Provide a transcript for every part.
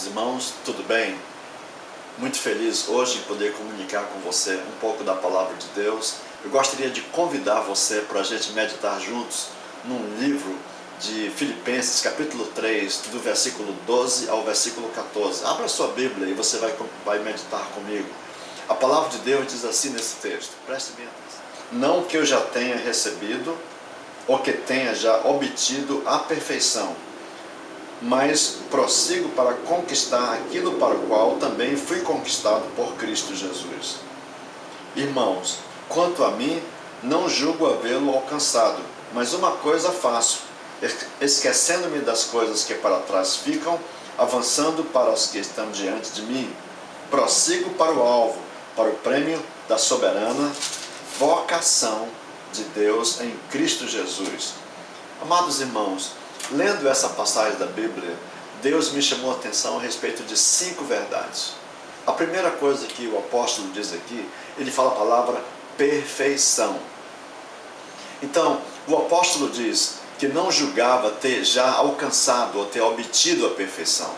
Irmãos, tudo bem? Muito feliz hoje em poder comunicar com você um pouco da Palavra de Deus. Eu gostaria de convidar você para a gente meditar juntos num livro de Filipenses, capítulo 3, do versículo 12 ao versículo 14. Abra sua Bíblia e você vai meditar comigo. A Palavra de Deus diz assim nesse texto, preste bem atenção. Não que eu já tenha recebido ou que tenha já obtido a perfeição, mas prossigo para conquistar aquilo para o qual também fui conquistado por Cristo Jesus. Irmãos, quanto a mim, não julgo havê-lo alcançado, mas uma coisa faço, esquecendo-me das coisas que para trás ficam, avançando para as que estão diante de mim, prossigo para o alvo, para o prêmio da soberana vocação de Deus em Cristo Jesus. Amados irmãos, lendo essa passagem da Bíblia, Deus me chamou a atenção a respeito de 5 verdades. A primeira coisa que o apóstolo diz aqui, ele fala a palavra perfeição. Então, o apóstolo diz que não julgava ter já alcançado ou ter obtido a perfeição.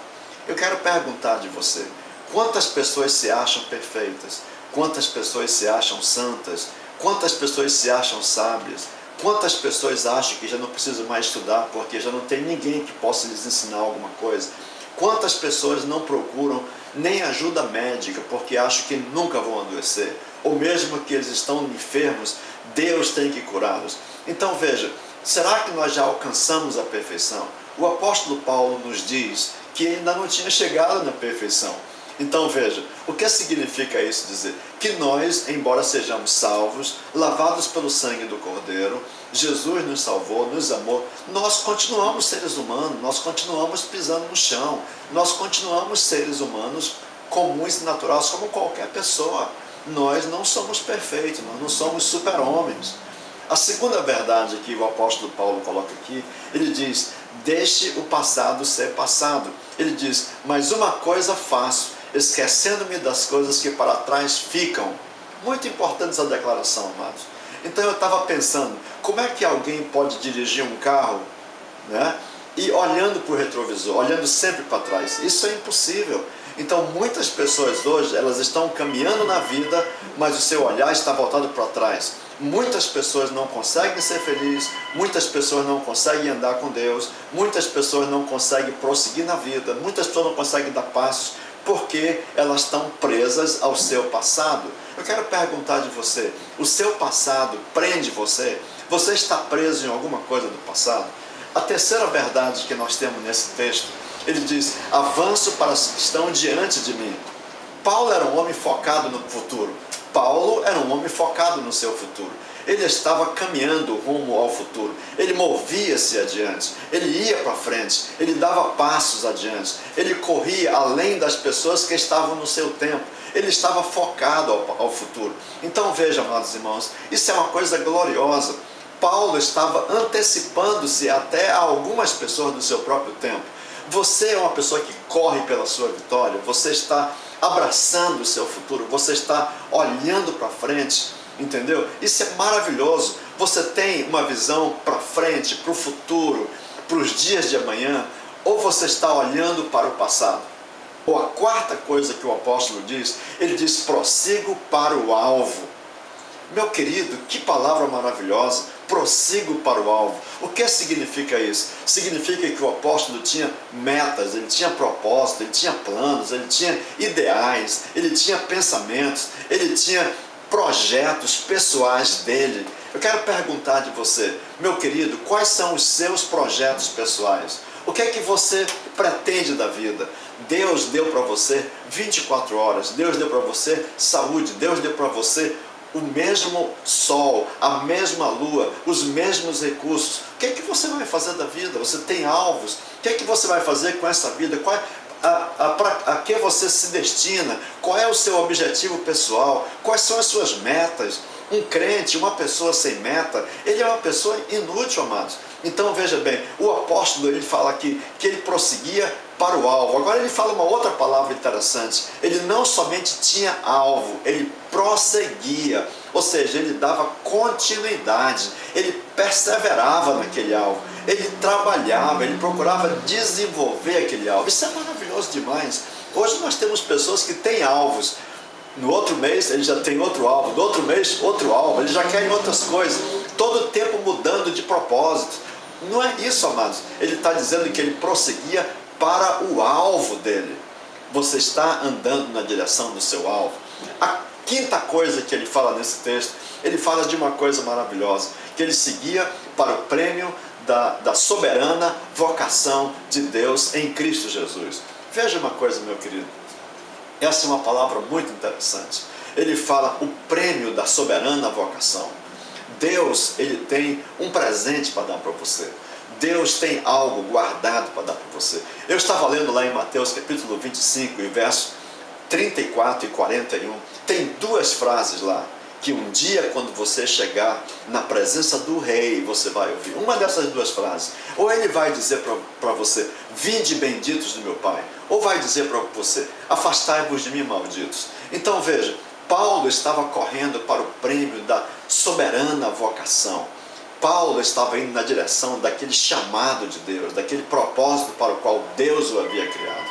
Eu quero perguntar de você, quantas pessoas se acham perfeitas? Quantas pessoas se acham santas? Quantas pessoas se acham sábias? Quantas pessoas acham que já não precisam mais estudar porque já não tem ninguém que possa lhes ensinar alguma coisa? Quantas pessoas não procuram nem ajuda médica porque acham que nunca vão adoecer? Ou mesmo que eles estão enfermos, Deus tem que curá-los. Então veja, será que nós já alcançamos a perfeição? O apóstolo Paulo nos diz que ainda não tinha chegado na perfeição. Então veja, o que significa isso dizer? Que nós, embora sejamos salvos, lavados pelo sangue do Cordeiro, Jesus nos salvou, nos amou, nós continuamos seres humanos, nós continuamos pisando no chão, nós continuamos seres humanos comuns e naturais como qualquer pessoa. Nós não somos perfeitos, nós não somos super-homens. A segunda verdade que o apóstolo Paulo coloca aqui, ele diz, deixe o passado ser passado. Ele diz, mas uma coisa faço, esquecendo-me das coisas que para trás ficam. Muito importante essa declaração, amados. Então eu estava pensando, como é que alguém pode dirigir um carro, né, e olhando para o retrovisor, olhando sempre para trás? Isso é impossível. Então muitas pessoas hoje, elas estão caminhando na vida, mas o seu olhar está voltado para trás. Muitas pessoas não conseguem ser felizes, muitas pessoas não conseguem andar com Deus, muitas pessoas não conseguem prosseguir na vida, muitas pessoas não conseguem dar passos, porque elas estão presas ao seu passado. Eu quero perguntar de você, o seu passado prende você? Você está preso em alguma coisa do passado? A terceira verdade que nós temos nesse texto, ele diz, avanço para as que estão diante de mim. Paulo era um homem focado no futuro. Paulo era um homem focado no seu futuro. Ele estava caminhando rumo ao futuro. Ele movia-se adiante. Ele ia para frente. Ele dava passos adiante. Ele corria além das pessoas que estavam no seu tempo. Ele estava focado ao futuro. Então veja, amados irmãos, isso é uma coisa gloriosa. Paulo estava antecipando-se até a algumas pessoas do seu próprio tempo. Você é uma pessoa que corre pela sua vitória. Você está abraçando o seu futuro. Você está olhando para frente. Entendeu? Isso é maravilhoso. Você tem uma visão para frente, para o futuro, para os dias de amanhã, ou você está olhando para o passado? Ou a quarta coisa que o apóstolo diz, ele diz, prossigo para o alvo. Meu querido, que palavra maravilhosa, prossigo para o alvo. O que significa isso? Significa que o apóstolo tinha metas, ele tinha propósito, ele tinha planos, ele tinha ideais, ele tinha pensamentos, ele tinha projetos pessoais dele. Eu quero perguntar de você, meu querido, quais são os seus projetos pessoais? O que é que você pretende da vida? Deus deu para você 24 horas, Deus deu para você saúde, Deus deu para você o mesmo sol, a mesma lua, os mesmos recursos. O que é que você vai fazer da vida? Você tem alvos? O que é que você vai fazer com essa vida? A que você se destina? Qual é o seu objetivo pessoal? Quais são as suas metas? Um crente, uma pessoa sem meta, ele é uma pessoa inútil, amados. Então veja bem, o apóstolo ele fala aqui que ele prosseguia para o alvo. Agora ele fala uma outra palavra interessante. Ele não somente tinha alvo, ele prosseguia. Ou seja, ele dava continuidade, ele perseverava naquele alvo, ele trabalhava, ele procurava desenvolver aquele alvo. Isso é maravilhoso. maravilhoso demais. Hoje nós temos pessoas que têm alvos. No outro mês ele já tem outro alvo, no outro mês outro alvo, eles já querem outras coisas, todo o tempo mudando de propósito. Não é isso, amados. Ele está dizendo que ele prosseguia para o alvo dele. Você está andando na direção do seu alvo. A quinta coisa que ele fala nesse texto, ele fala de uma coisa maravilhosa, que ele seguia para o prêmio da soberana vocação de Deus em Cristo Jesus. Veja uma coisa, meu querido. Essa é uma palavra muito interessante. Ele fala o prêmio da soberana vocação. Deus, ele tem um presente para dar para você. Deus tem algo guardado para dar para você. Eu estava lendo lá em Mateus capítulo 25 e verso 34 e 41. Tem duas frases lá, que um dia quando você chegar na presença do rei, você vai ouvir. Uma dessas duas frases. Ou ele vai dizer para você, vinde benditos do meu Pai. Ou vai dizer para você, afastai-vos de mim, malditos. Então veja, Paulo estava correndo para o prêmio da soberana vocação. Paulo estava indo na direção daquele chamado de Deus, daquele propósito para o qual Deus o havia criado.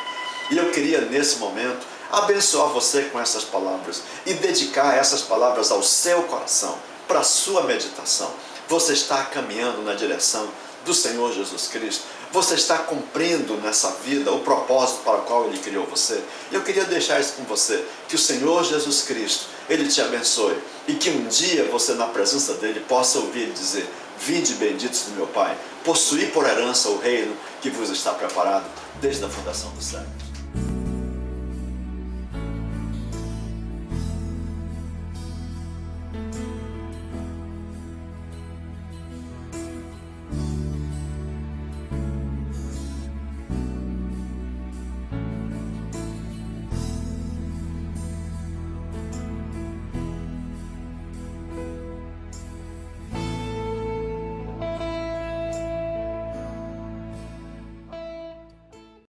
E eu queria nesse momento abençoar você com essas palavras e dedicar essas palavras ao seu coração, para a sua meditação. Você está caminhando na direção do Senhor Jesus Cristo. Você está cumprindo nessa vida o propósito para o qual Ele criou você. E eu queria deixar isso com você, que o Senhor Jesus Cristo, Ele te abençoe. E que um dia você na presença dEle possa ouvir Ele dizer, vinde benditos do meu Pai, possuí por herança o reino que vos está preparado desde a fundação dos séculos.